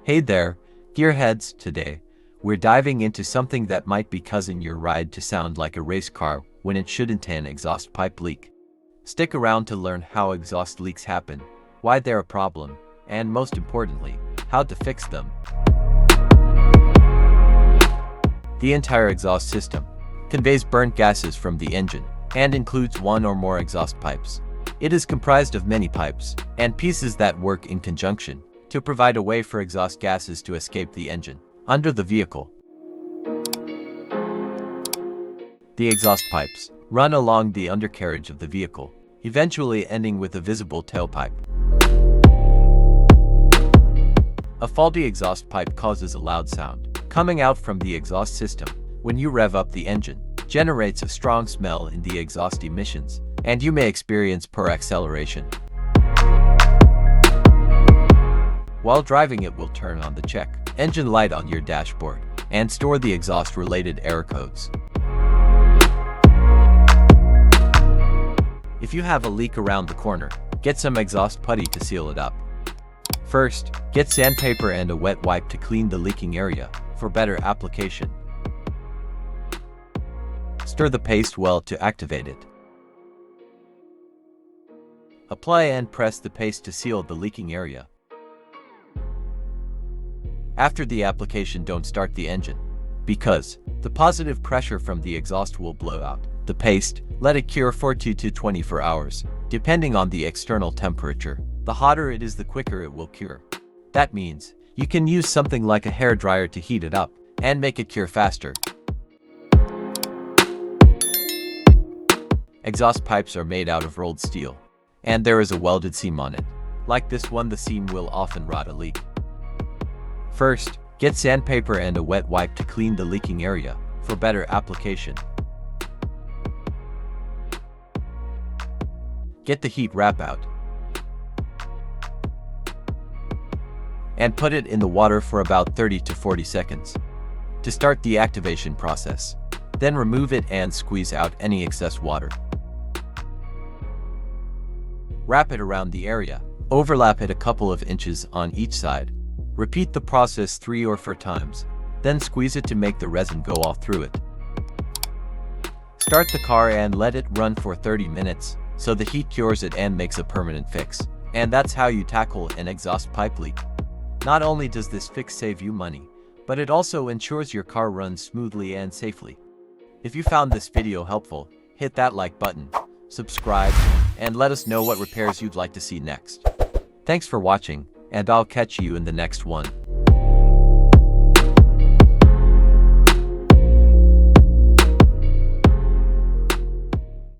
Hey there, gearheads. Today, we're diving into something that might be causing your ride to sound like a race car when it shouldn't: an exhaust pipe leak. Stick around to learn how exhaust leaks happen, why they're a problem, and most importantly, how to fix them. The entire exhaust system conveys burnt gases from the engine and includes one or more exhaust pipes. It is comprised of many pipes and pieces that work in conjunction to provide a way for exhaust gases to escape the engine under the vehicle. The exhaust pipes run along the undercarriage of the vehicle, eventually ending with a visible tailpipe. A faulty exhaust pipe causes a loud sound coming out from the exhaust system. When you rev up the engine, generates a strong smell in the exhaust emissions, and you may experience poor acceleration. While driving, it will turn on the check engine light on your dashboard and store the exhaust-related error codes. If you have a leak around the corner, get some exhaust putty to seal it up. First, get sandpaper and a wet wipe to clean the leaking area for better application. Stir the paste well to activate it. Apply and press the paste to seal the leaking area. After the application, don't start the engine, because the positive pressure from the exhaust will blow out the paste. Let it cure for 2 to 24 hours, depending on the external temperature. The hotter it is, the quicker it will cure. That means you can use something like a hairdryer to heat it up and make it cure faster. Exhaust pipes are made out of rolled steel, and there is a welded seam on it. Like this one, the seam will often rot a leak. First, get sandpaper and a wet wipe to clean the leaking area for better application. Get the heat wrap out and put it in the water for about 30 to 40 seconds to start the activation process. Then remove it and squeeze out any excess water. Wrap it around the area. Overlap it a couple of inches on each side. Repeat the process 3 or 4 times, then squeeze it to make the resin go all through it. Start the car and let it run for 30 minutes so the heat cures it and makes a permanent fix. And that's how you tackle an exhaust pipe leak. Not only does this fix save you money, but it also ensures your car runs smoothly and safely. If you found this video helpful, hit that like button, subscribe, and let us know what repairs you'd like to see next. Thanks for watching, and I'll catch you in the next one.